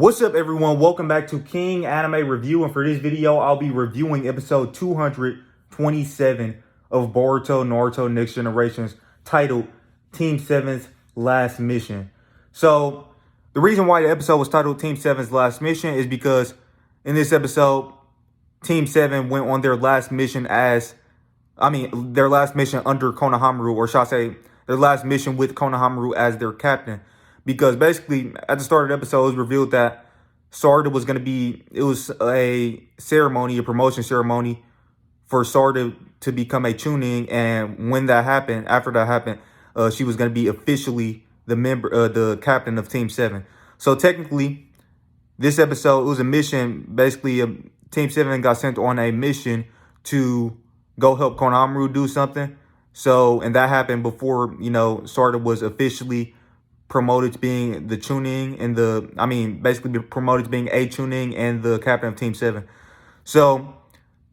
What's up, everyone? Welcome back to King Anime Review, and for this video, I'll be reviewing episode 227 of Boruto Naruto Next Generations, titled Team 7's Last Mission. So, the reason why the episode was titled Team 7's Last Mission is because in this episode, Team 7 went on their last mission their last mission under Konohamaru, or shall I say, their last mission with Konohamaru as their captain. Because basically, at the start of the episode, it was revealed that Sarada was going to be, it was a ceremony, a promotion ceremony for Sarada to become a Chunin. And when that happened, after that happened, she was going to be officially the captain of Team 7. So technically, this episode, it was a mission. Basically, Team 7 got sent on a mission to go help Konohamaru do something. So, and that happened before, Sarada was officially promoted to being the Chunin and basically promoted to being a Chunin and the captain of Team 7. So,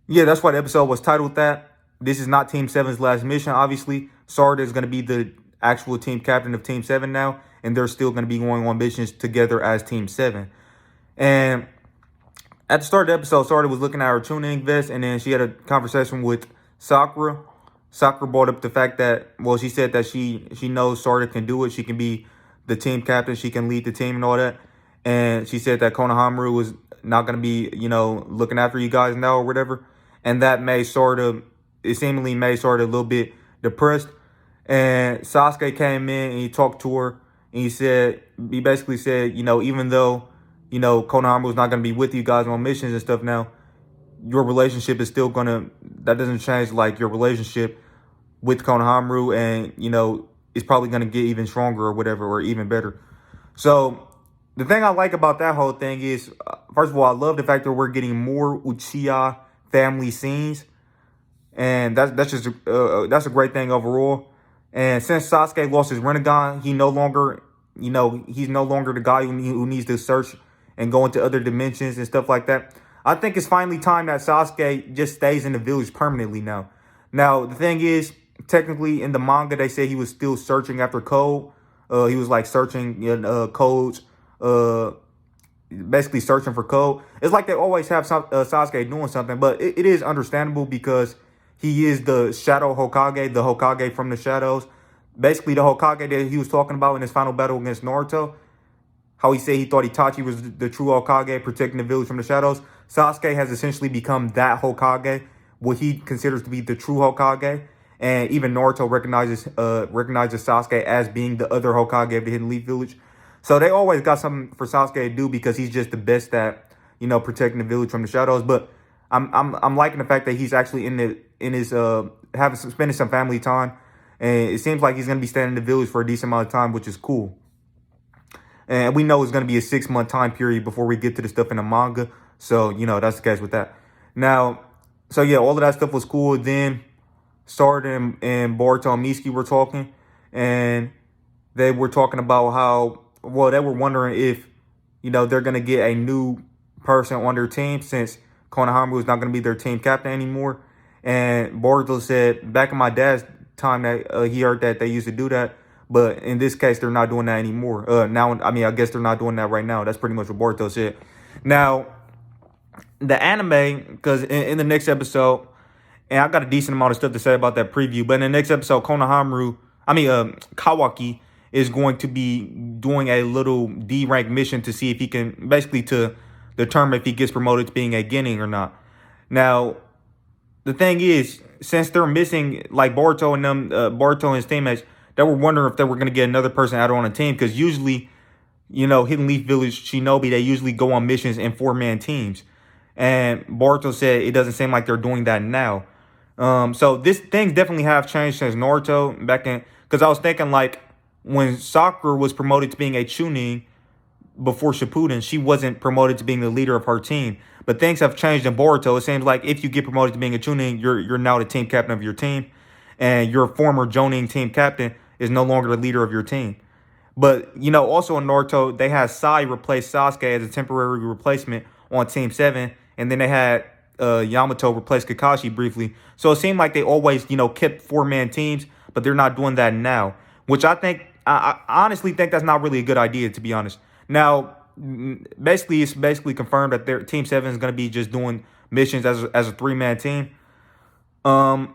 yeah, that's why the episode was titled that. This is not Team 7's last mission, obviously. Sarada is going to be the actual team captain of Team 7 now, and they're still going to be going on missions together as Team 7. And at the start of the episode, Sarada was looking at her Chunin vest, and then she had a conversation with Sakura. Sakura brought up the fact that, well, she said that she knows Sarada can do it. She can be the team captain, she can lead the team and all that. And she said that Konohamaru was not going to be, looking after you guys now or whatever. And that seemingly made Sarada a little bit depressed. And Sasuke came in and he talked to her. And he basically said, even though, Konohamaru was not going to be with you guys on missions and stuff now, your relationship is still that doesn't change, like, your relationship with Konohamaru, and, it's probably going to get even stronger or whatever, or even better. So the thing I like about that whole thing is, first of all, I love the fact that we're getting more Uchiha family scenes. And that's a great thing overall. And since Sasuke lost his Rinnegan, he's no longer the guy who needs to search and go into other dimensions and stuff like that. I think it's finally time that Sasuke just stays in the village permanently now. Now, the thing is, technically in the manga, they say he was still searching after code. He was like searching codes, basically searching for code. It's like they always have Sasuke doing something, but it is understandable because he is the Shadow Hokage, the Hokage from the shadows. Basically, the Hokage that he was talking about in his final battle against Naruto, how he said he thought Itachi was the true Hokage protecting the village from the shadows. Sasuke has essentially become that Hokage, what he considers to be the true Hokage. And even Naruto recognizes Sasuke as being the other Hokage of the Hidden Leaf Village. So they always got something for Sasuke to do because he's just the best at, protecting the village from the shadows. But I'm liking the fact that he's actually spending some family time. And it seems like he's gonna be staying in the village for a decent amount of time, which is cool. And we know it's gonna be a 6-month time period before we get to the stuff in the manga. So, that's the case with that. Now, so yeah, all of that stuff was cool. Then Sarada and Boruto and Mitsuki were talking, and they were talking about how, well, they were wondering if, they're going to get a new person on their team since Konohamaru is not going to be their team captain anymore. And Boruto said, back in my dad's time, that he heard that they used to do that, but in this case, they're not doing that anymore. I guess they're not doing that right now. That's pretty much what Boruto said. Now, the anime, because in the next episode, and I got a decent amount of stuff to say about that preview. But in the next episode, Kawaki is going to be doing a little D-rank mission to see if he can, basically to determine if he gets promoted to being a Genin or not. Now, the thing is, since they're missing, like Boruto and his teammates, they were wondering if they were going to get another person added on a team. Because usually, Hidden Leaf Village Shinobi, they usually go on missions in 4-man teams. And Boruto said it doesn't seem like they're doing that now. So things definitely have changed since Naruto back in, because I was thinking, like, when Sakura was promoted to being a Chunin before Shippuden, she wasn't promoted to being the leader of her team. But things have changed in Boruto. It seems like if you get promoted to being a Chunin, you're now the team captain of your team, and your former Jonin team captain is no longer the leader of your team. But, also in Naruto, they had Sai replace Sasuke as a temporary replacement on Team 7, and then they had Yamato replaced Kakashi briefly. So it seemed like they always, kept 4-man teams, but they're not doing that now, which I honestly think that's not really a good idea, to be honest. Now, basically, it's basically confirmed that their Team 7 is going to be just doing missions as a three-man team. The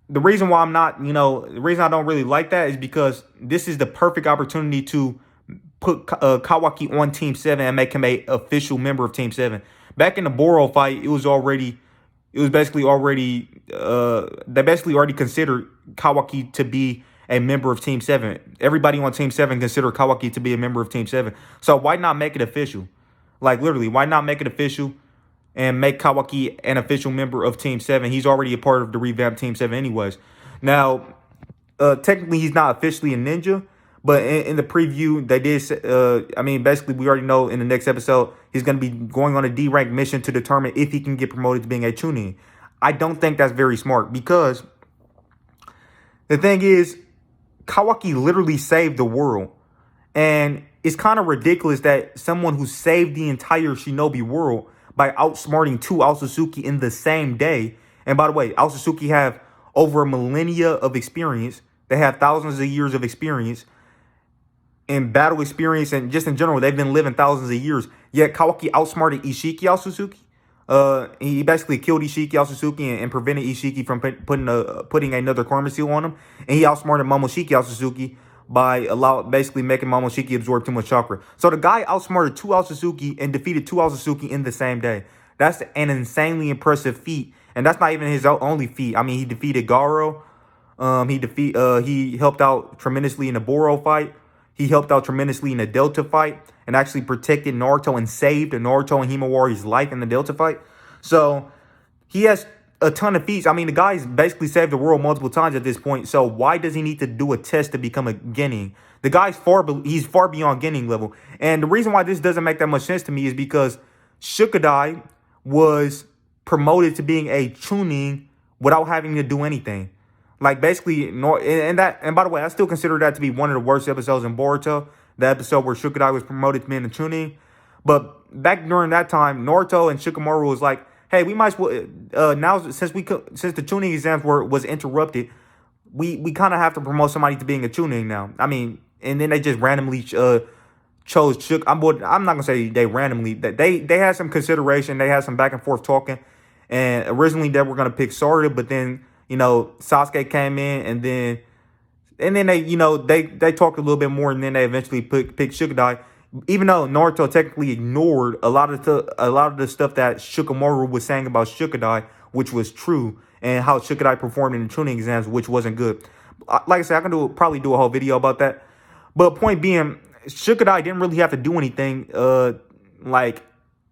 reason why I'm not, the reason I don't really like that is because this is the perfect opportunity to put Kawaki on Team 7 and make him a official member of Team 7. Back in the Boro fight, they basically already considered Kawaki to be a member of Team 7. Everybody on Team 7 considered Kawaki to be a member of Team 7. So why not make it official? Like, literally, why not make it official and make Kawaki an official member of Team 7? He's already a part of the revamped Team 7 anyways. Now, technically, he's not officially a ninja, but in the preview, they did say, basically, we already know in the next episode, he's going to be going on a D-rank mission to determine if he can get promoted to being a Chunin. I don't think that's very smart because the thing is, Kawaki literally saved the world. And it's kind of ridiculous that someone who saved the entire Shinobi world by outsmarting two Aotsutsuki in the same day. And by the way, Aotsutsuki have over a millennia of experience. They have thousands of years of experience in battle experience, and just in general, they've been living thousands of years. Yet Kawaki outsmarted Ishiki Aotsutsuki. He basically killed Ishiki Aotsutsuki and prevented Ishiki from putting another karma seal on him. And he outsmarted Momoshiki Aotsutsuki by basically making Momoshiki absorb too much chakra. So the guy outsmarted two Aotsutsuki and defeated two Aotsutsuki in the same day. That's an insanely impressive feat. And that's not even his only feat. I mean, he defeated Garo. He helped out tremendously in the Boro fight. He helped out tremendously in the Delta fight and actually protected Naruto and saved Naruto and Himawari's life in the Delta fight. So he has a ton of feats. I mean, the guy's basically saved the world multiple times at this point. So why does he need to do a test to become a Genin? The guy's he's far beyond Genin level. And the reason why this doesn't make that much sense to me is because Shukadai was promoted to being a Chunin without having to do anything. Like, basically, and by the way, I still consider that to be one of the worst episodes in Boruto. The episode where Shukadai was promoted to being a Chunin. But back during that time, Naruto and Shikamaru was like, hey, we might as well, now since the Chunin exams was interrupted, we kind of have to promote somebody to being a Chunin now. I mean, and then they just randomly chose Shuk. I'm not going to say they randomly. They had some consideration. They had some back and forth talking. And originally they were going to pick Sarada, but then, Sasuke came in, and then they talked a little bit more, and then they eventually picked Shukadai. Even though Naruto technically ignored a lot of the stuff that Shikamaru was saying about Shukadai, which was true, and how Shukadai performed in the Chunin exams, which wasn't good. Like I said, I can probably do a whole video about that. But point being, Shukadai didn't really have to do anything.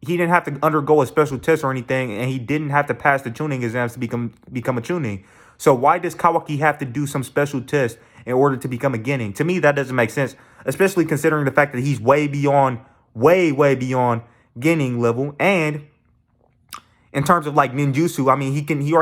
He didn't have to undergo a special test or anything, and he didn't have to pass the Chunin exams to become a Chunin. So why does Kawaki have to do some special test in order to become a Genin? To me, that doesn't make sense, especially considering the fact that he's way beyond Genin level. And in terms of like ninjutsu, I mean, he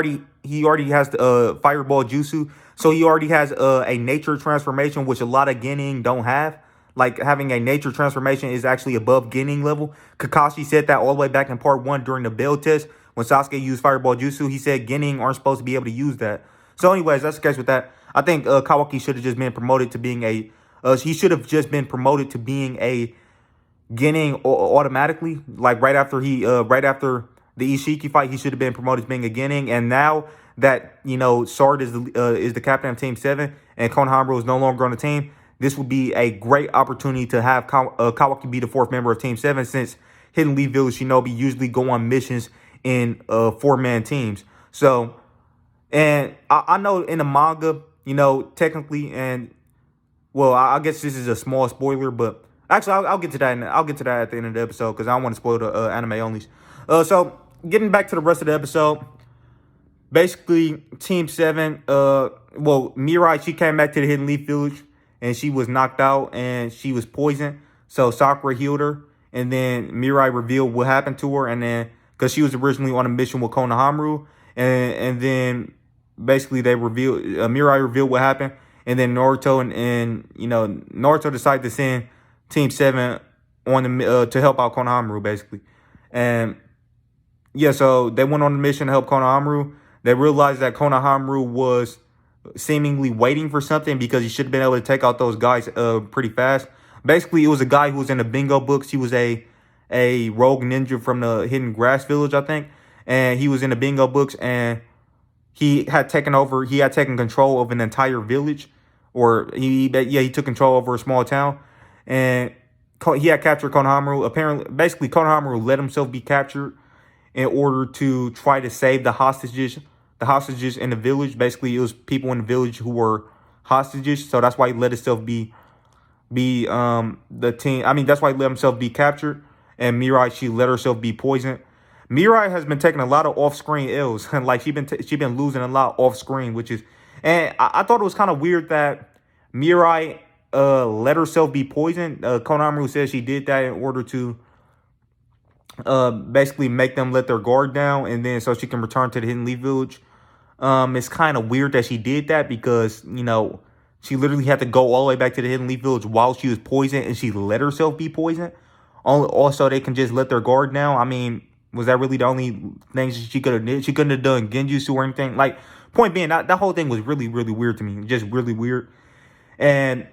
already has the fireball jutsu, so he already has a nature transformation, which a lot of Genin don't have. Like, having a nature transformation is actually above Genin level. Kakashi said that all the way back in part 1 during the Bell test. When Sasuke used Fireball Jutsu, he said Genin aren't supposed to be able to use that. So anyways, that's the case with that. I think Kawaki should have just been promoted to being a... he should have just been promoted to being a Genin automatically. Like, right after the Ishiki fight, he should have been promoted to being a Genin. And now that, Sarada is the captain of Team 7 and Konohamaru is no longer on the team, this would be a great opportunity to have Kawaki be the 4th member of Team 7, since Hidden Leaf Village Shinobi usually go on missions in 4-man teams. So, and I know in the manga, technically, and, well, I guess this is a small spoiler, but actually, I'll get to that. I'll get to that at the end of the episode because I don't want to spoil the anime onlys. So, getting back to the rest of the episode, basically, Team 7, Mirai, she came back to the Hidden Leaf Village, and she was knocked out, and she was poisoned. So Sakura healed her, and then Mirai revealed what happened to her, and then, because she was originally on a mission with Konohamaru, and then basically Mirai revealed what happened, and then Naruto Naruto decided to send Team 7 on to help out Konohamaru, basically. And yeah, so they went on the mission to help Konohamaru. They realized that Konohamaru was seemingly waiting for something because he should have been able to take out those guys pretty fast. Basically, it was a guy who was in the bingo books. He was a rogue ninja from the Hidden Grass Village, I think, and he was in the bingo books, and he had taken over. He had taken control of an entire village, or he took control over a small town, and he had captured Konohamaru. Apparently, basically, Konohamaru let himself be captured in order to try to save the hostages. The hostages in the village. Basically, it was people in the village who were hostages, so that's why he let himself be the team. I mean, that's why he let himself be captured. And Mirai, she let herself be poisoned. Mirai has been taking a lot of off-screen L's. Like she been losing a lot off-screen, which is, and I thought it was kind of weird that Mirai let herself be poisoned. Konohamaru says she did that in order to basically make them let their guard down, and then so she can return to the Hidden Leaf Village. It's kind of weird that she did that because, you know, she literally had to go all the way back to the Hidden Leaf Village while she was poisoned, and she let herself be poisoned. Also, they can just let their guard down. I mean, was that really the only thing she could have did? She couldn't have done genjutsu or anything. Like, point being, that whole thing was really, really weird to me. Just really weird. And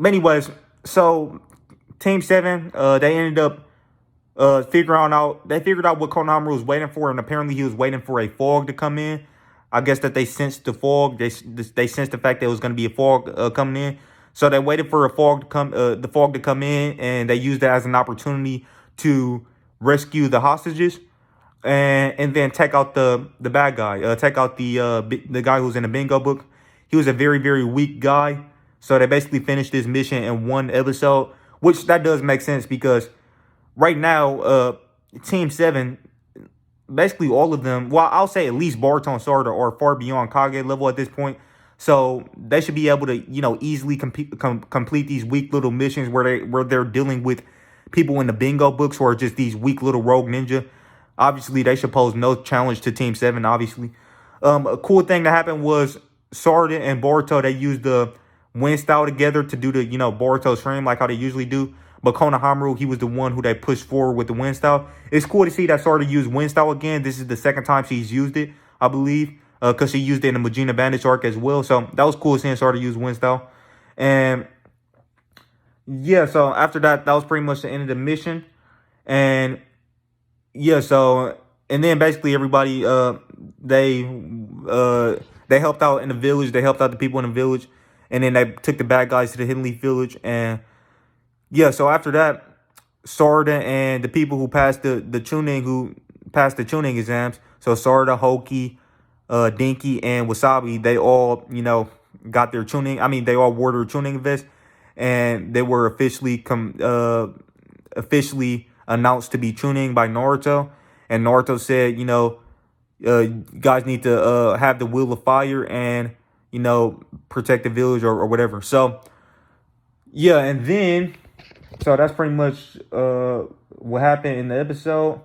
anyways, so Team 7, they ended up figured out what Konohamaru was waiting for, and apparently he was waiting for a fog to come in. I guess that they sensed the fog. They sensed the fact that it was going to be a fog coming in. So they waited for the fog to come in, and they used that as an opportunity to rescue the hostages, and then take out the bad guy. Take out the guy who's in the bingo book. He was a very, very weak guy. So they basically finished this mission in one episode, which that does make sense because right now, Team 7, basically all of them, well, I'll say at least Boruto and Sarada are far beyond Kage level at this point. So they should be able to, you know, easily complete these weak little missions where they're dealing with people in the bingo books who are just these weak little rogue ninja. Obviously, they should pose no challenge to Team 7, obviously. A cool thing that happened was Sarada and Boruto, they used the wind style together to do the, you know, Boruto stream like how they usually do. But Konohamaru, he was the one who they pushed forward with the wind style. It's cool to see that Sarada used wind style again. This is the second time she's used it, I believe, because she used it in the Majina Bandage arc as well. So that was cool seeing Sarada use wind style. And yeah, so after that, that was pretty much the end of the mission. And yeah, so and then basically everybody they helped out in the village. They helped out the people in the village, and then they took the bad guys to the Hidden Leaf Village. And yeah, so after that, Sarada and the people who passed the tuning exams, so Sarada, Hoki, Dinky, and Wasabi, they all, you know, got their tuning. I mean, they all wore their tuning vest, and they were officially announced to be tuning by Naruto. And Naruto said, you know, you guys need to have the will of fire and, you know, protect the village or whatever. So yeah, and then so that's pretty much what happened in the episode.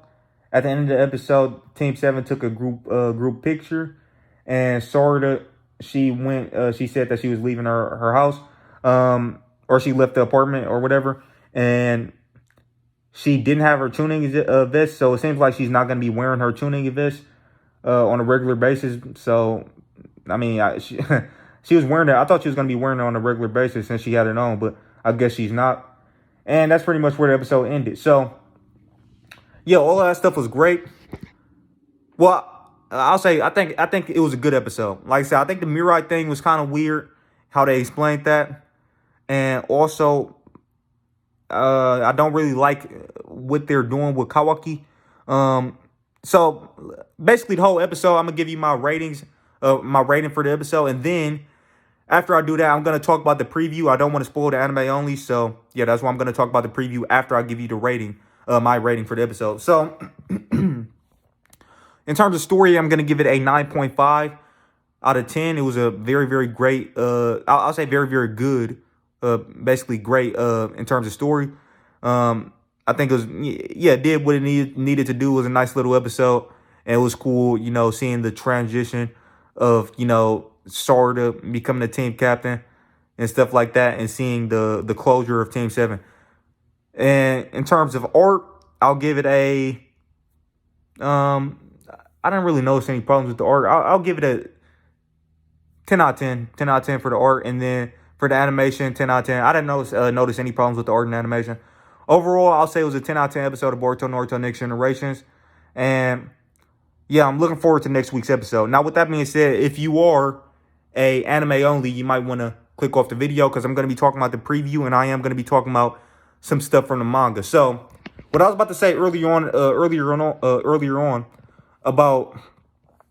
At the end of the episode, Team 7 took a group picture, and Sarada, she said that she was leaving her house, or she left the apartment or whatever, and she didn't have her tuning vest, so it seems like she's not going to be wearing her tuning vest on a regular basis. So, I mean, she was wearing it. I thought she was going to be wearing it on a regular basis since she had it on, but I guess she's not. And that's pretty much where the episode ended. So, yeah, all of that stuff was great. Well, I'll say I think it was a good episode. Like I said, I think the Mirai thing was kind of weird how they explained that, and also I don't really like what they're doing with Kawaki. So basically, the whole episode, I'm gonna give you my ratings, my rating for the episode, and then after I do that, I'm gonna talk about the preview. I don't want to spoil the anime only, so yeah, that's why I'm gonna talk about the preview after I give you the rating, my rating for the episode. So in terms of story, I'm gonna give it a 9.5 out of 10. It was a very, very great. I'll say very, very good. Basically great in terms of story. I think it was, yeah, it did what it needed to do. It was a nice little episode, and it was cool, you know, seeing the transition of, you know, Sarada becoming the team captain and stuff like that, and seeing the closure of Team 7. And in terms of art, I'll give it a I didn't really notice any problems with the art. I'll give it a 10 out of 10. 10 out of 10 for the art. And then for the animation, 10 out of 10. I didn't notice any problems with the art and animation. Overall, I'll say it was a 10 out of 10 episode of Boruto Naruto Next Generations. And yeah, I'm looking forward to next week's episode. Now, with that being said, if you are a anime only, you might want to click off the video because I'm going to be talking about the preview and I am going to be talking about some stuff from the manga. So, what I was about to say earlier on about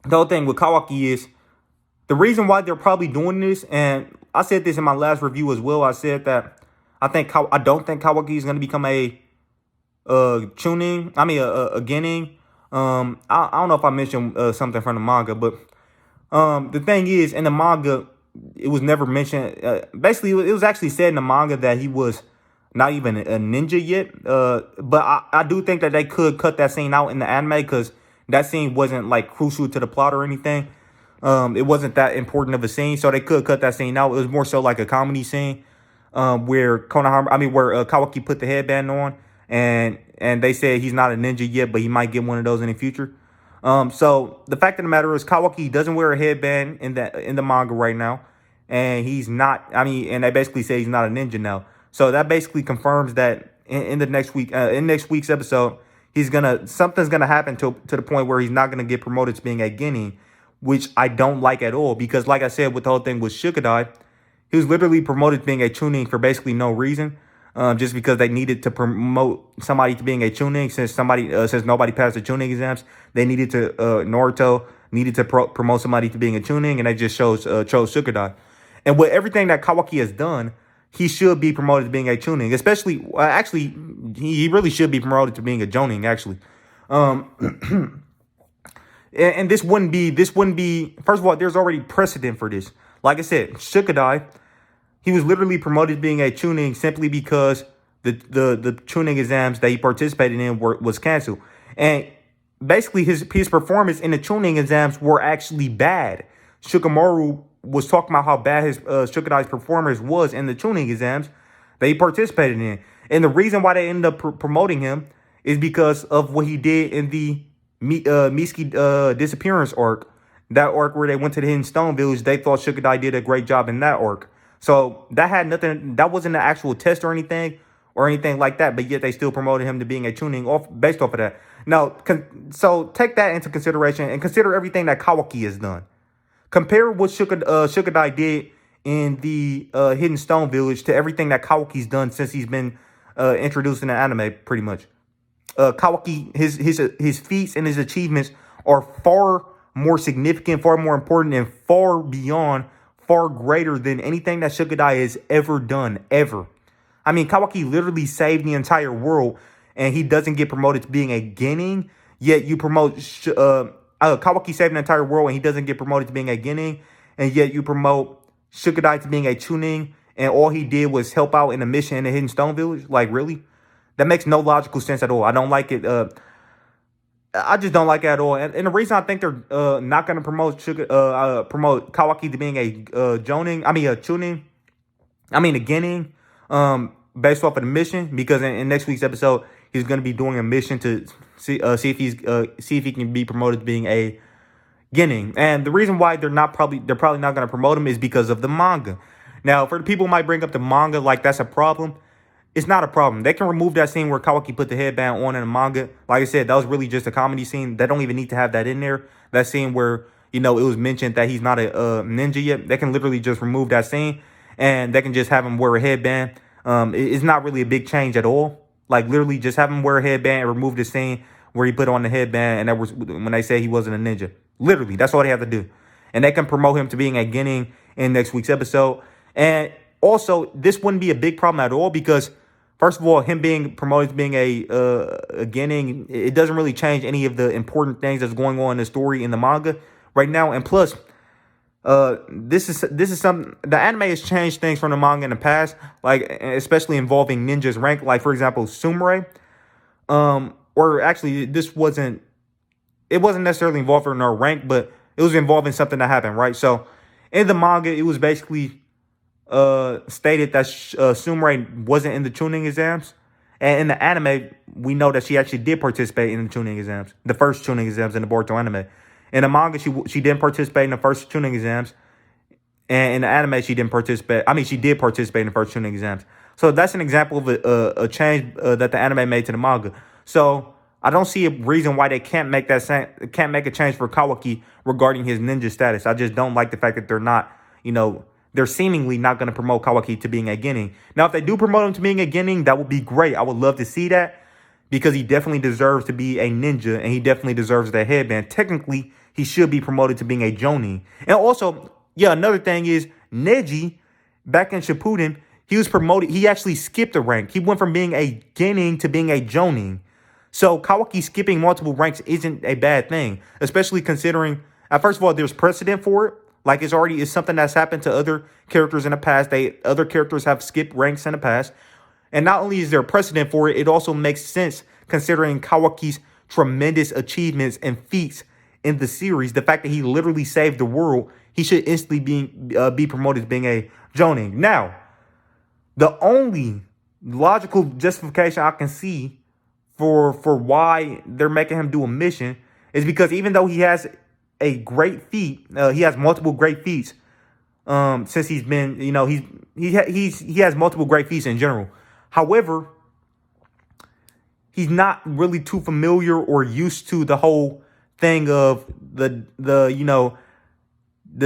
the whole thing with Kawaki is the reason why they're probably doing this, and I said this in my last review as well. I said that I don't think Kawaki is going to become a tuning. I mean a Genin. I don't know if I mentioned something from the manga, but the thing is, in the manga, it was never mentioned. Basically, it was actually said in the manga that he was not even a ninja yet. But I do think that they could cut that scene out in the anime because that scene wasn't like crucial to the plot or anything. It wasn't that important of a scene, so they could cut that scene out. It was more so like a comedy scene where Kawaki put the headband on, and they said he's not a ninja yet, but he might get one of those in the future. So the fact of the matter is, Kawaki doesn't wear a headband in the manga right now, and he's not. And they basically say he's not a ninja now. So that basically confirms that in next week's episode, something's gonna happen to the point where he's not gonna get promoted to being a Genin, which I don't like at all, because like I said, with the whole thing with Shukadai, he was literally promoted to being a chunin for basically no reason, just because they needed to promote somebody to being a chunin since nobody passed the chunin exams. They needed to Naruto needed to promote somebody to being a chunin, and they just chose Shukadai. And with everything that Kawaki has done, he should be promoted to being a chunin. Especially, actually, he really should be promoted to being a jonin. Actually. And this wouldn't be, first of all, there's already precedent for this. Like I said, Shukadai, he was literally promoted to being a chunin simply because the chunin exams that he participated in was canceled. And basically his performance in the chunin exams were actually bad. Shikamaru was talking about how bad his Shukadai's performance was in the chunin exams that he participated in. And the reason why they ended up promoting him is because of what he did in the Misuki disappearance arc. That arc where they went to the Hidden Stone Village, they thought Shukadai did a great job in that arc. So that wasn't an actual test or anything like that, but yet they still promoted him to being a chunin based off of that. Now, so take that into consideration and consider everything that Kawaki has done. Compare what Shukadai did in the Hidden Stone Village to everything that Kawaki's done since he's been introduced in the anime, pretty much. Kawaki, his feats and his achievements are far more significant, far more important, and far greater than anything that Shukadai has ever done, ever. Kawaki literally saved the entire world, and he doesn't get promoted to being a Genin, yet you promote Kawaki saved the entire world, and he doesn't get promoted to being a Genin, and yet you promote Shukadai to being a chunin, and all he did was help out in a mission in the Hidden Stone Village. Like, really? That makes no logical sense at all. I don't like it. I just don't like it at all. And the reason I think they're not going to promote Kawaki to being a chunin, a Genin, based off of the mission, because in next week's episode he's going to be doing a mission to see if he can be promoted to being a Genin. And the reason why they're probably not going to promote him is because of the manga. Now, for the people who might bring up the manga like that's a problem, it's not a problem. They can remove that scene where Kawaki put the headband on in the manga. Like I said, that was really just a comedy scene. They don't even need to have that in there. That scene where, it was mentioned that he's not a ninja yet. They can literally just remove that scene, and they can just have him wear a headband. It's not really a big change at all. Like, literally just have him wear a headband and remove the scene where he put on the headband, and that was when they say he wasn't a ninja. Literally, that's all they have to do. And they can promote him to being a Genin in next week's episode. And also, this wouldn't be a big problem at all because, first of all, him being promoted to being a Genin, it doesn't really change any of the important things that's going on in the story in the manga right now. And plus, this is something, the anime has changed things from the manga in the past, like especially involving ninjas rank. Like, for example, Sumire, or actually, it wasn't necessarily involved in her rank, but it was involving something that happened, right? So in the manga, it was basically stated that Sumire wasn't in the tuning exams, and in the anime we know that she actually did participate in the tuning exams, the first tuning exams in the Boruto anime. In the manga, she didn't participate in the first tuning exams, And in the anime, she didn't participate. I mean, she did participate in the first tuning exams. So that's an example of a change that the anime made to the manga. So I don't see a reason why they can't make can't make a change for Kawaki regarding his ninja status. I just don't like the fact that they're not, they're seemingly not going to promote Kawaki to being a Genin. Now, if they do promote him to being a Genin, that would be great. I would love to see that because he definitely deserves to be a ninja and he definitely deserves that headband. Technically, he should be promoted to being a Jonin. And also, yeah, another thing is Neji, back in Shippuden, he was promoted. He actually skipped a rank. He went from being a Genin to being a Jonin. So Kawaki skipping multiple ranks isn't a bad thing, especially considering, first of all, there's precedent for it. Like it's something that's happened to other characters in the past. Other characters have skipped ranks in the past. And not only is there precedent for it, it also makes sense considering Kawaki's tremendous achievements and feats in the series. The fact that he literally saved the world, he should instantly be promoted as being a Jonin. Now, the only logical justification I can see for why they're making him do a mission is because even though he has a great feat, he has multiple great feats. Since he's been, he has multiple great feats in general. However, he's not really too familiar or used to the whole thing of the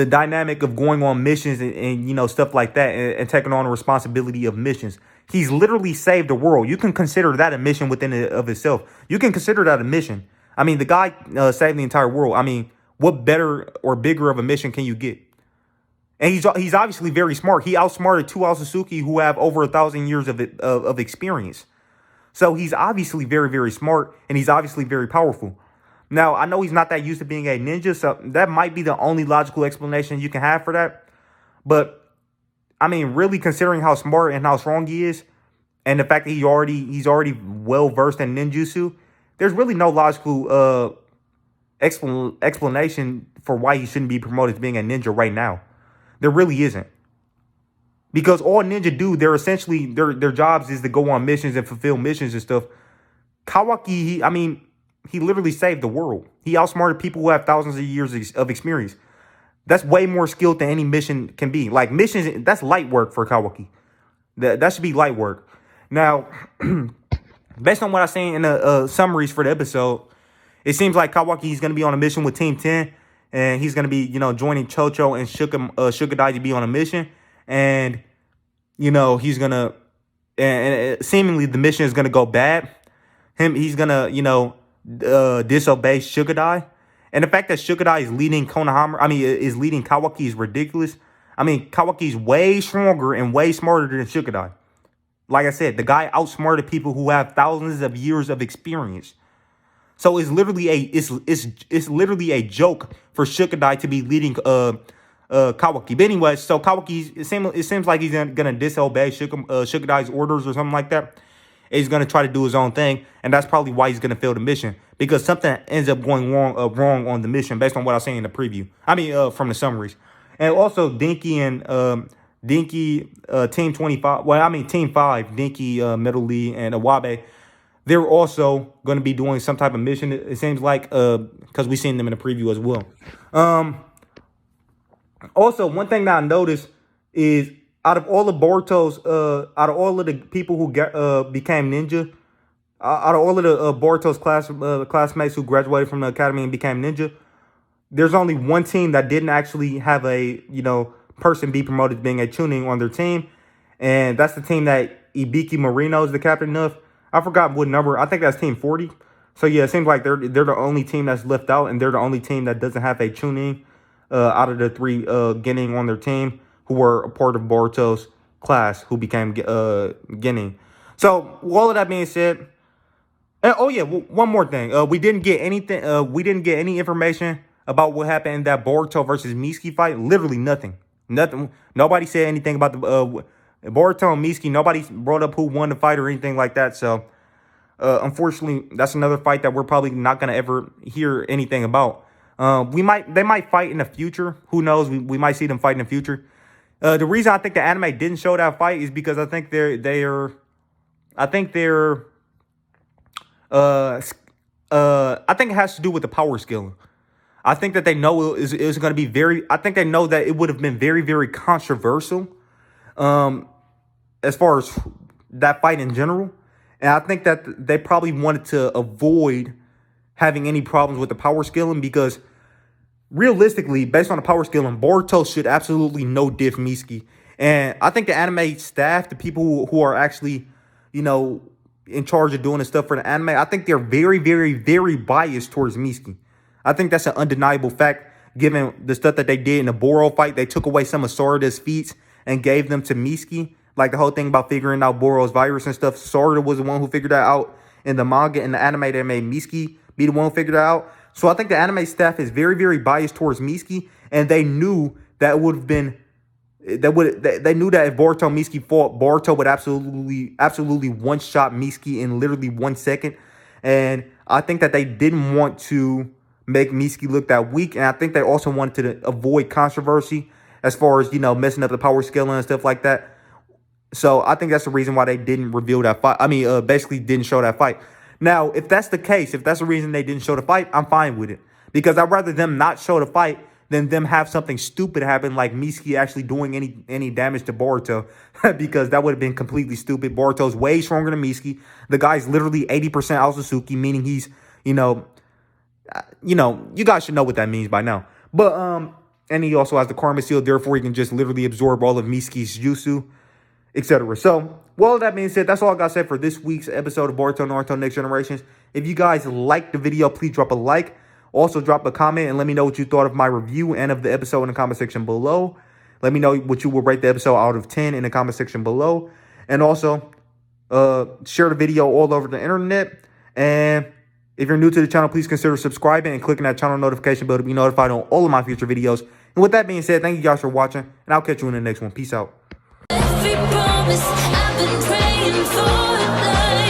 dynamic of going on missions and stuff like that and taking on the responsibility of missions. He's literally saved the world. You can consider that a mission within of itself. You can consider that a mission. I mean, the guy saved the entire world. I mean, what better or bigger of a mission can you get? And he's obviously very smart. He outsmarted two Aotsutsuki who have over 1,000 years of experience. So he's obviously very, very smart, and he's obviously very powerful. Now, I know he's not that used to being a ninja, so that might be the only logical explanation you can have for that. But, I mean, really considering how smart and how strong he is, and the fact that he's already well-versed in ninjutsu, there's really no logical explanation for why he shouldn't be promoted to being a ninja right now. There really isn't. Because all ninja do, they're essentially, their jobs is to go on missions and fulfill missions and stuff. Kawaki, he literally saved the world. He outsmarted people who have thousands of years of experience. That's way more skilled than any mission can be. Like missions, that's light work for Kawaki. That should be light work. Now, based on what I've seen in the summaries for the episode, it seems like Kawaki is going to be on a mission with Team 10. And he's going to be, joining Chocho and Shukadai to be on a mission. And, he's going to, and seemingly the mission is going to go bad. He's going to, disobey Shukadai. And the fact that Shukadai is leading is leading Kawaki is ridiculous. Kawaki's way stronger and way smarter than Shukadai. Like I said, the guy outsmarted people who have thousands of years of experience. So it's literally a joke for Shukadai to be leading Kawaki. But anyway, so Kawaki, it seems like he's gonna disobey Shukadai's orders or something like that. And he's gonna try to do his own thing, and that's probably why he's gonna fail the mission, because something ends up going wrong on the mission based on what I seen in the preview. From the summaries. And also Dinky and Team 25. Well, Team 5, Dinky, Metal Lee, and Awabe. They're also going to be doing some type of mission, it seems like, because we've seen them in the preview as well. Also, one thing that I noticed is out of all of the people who became ninja, out of all of the Boruto's classmates who graduated from the academy and became ninja, there's only one team that didn't actually have a, person be promoted to being a tuning on their team. And that's the team that Ibiki Marino is the captain of. I forgot what number. I think that's Team 40. So, yeah, it seems like they're the only team that's left out, and they're the only team that doesn't have a tuning out of the three Genin on their team who were a part of Boruto's class who became Genin. So, all of that being said, and, one more thing. We didn't get anything. We didn't get any information about what happened in that Boruto versus Mitsuki fight. Literally nothing. Nothing. Nobody said anything about the Boruto and Mitsuki. Nobody brought up who won the fight or anything like that. So, unfortunately, that's another fight that we're probably not going to ever hear anything about. They might fight in the future. Who knows? We might see them fight in the future. The reason I think the anime didn't show that fight is because I think I think it has to do with the power scaling. I think that they know it is going to be very. I think they know that it would have been very, very controversial, as far as that fight in general. And I think that they probably wanted to avoid having any problems with the power scaling because realistically, based on the power scaling, Boruto should absolutely no diff Miski. And I think the anime staff, the people who are actually, in charge of doing the stuff for the anime, I think they're very, very, very biased towards Miski. I think that's an undeniable fact, given the stuff that they did in the Boro fight. They took away some of Sarada's feats and gave them to Miski. Like the whole thing about figuring out Boro's virus and stuff. Sarada was the one who figured that out in the manga. In the anime, they made Miski be the one who figured that out. So I think the anime staff is very, very biased towards Miski. And they knew that it would have been... They knew that if Boruto and Miski fought, Boruto would absolutely one-shot Miski in literally 1 second. And I think that they didn't want to make Miski look that weak. And I think they also wanted to avoid controversy as far as, messing up the power scaling and stuff like that. So I think that's the reason why they didn't reveal that fight. I mean, basically didn't show that fight. Now, if that's the case, if that's the reason they didn't show the fight, I'm fine with it. Because I'd rather them not show the fight than them have something stupid happen like Miski actually doing any damage to Boruto. Because that would have been completely stupid. Boruto's way stronger than Miski. The guy's literally 80% Aotsutsuki, meaning he's, you guys should know what that means by now. But, and he also has the Karma Seal, therefore he can just literally absorb all of Miski's jutsu, etc. So, well, that being said, that's all I got to say for this week's episode of Boruto Naruto Next Generations. If you guys liked the video, please drop a like. Also, drop a comment and let me know what you thought of my review and of the episode in the comment section below. Let me know what you would rate the episode out of 10 in the comment section below. And also, share the video all over the internet. And if you're new to the channel, please consider subscribing and clicking that channel notification bell to be notified on all of my future videos. And with that being said, thank you guys for watching, and I'll catch you in the next one. Peace out. Every promise I've been praying for.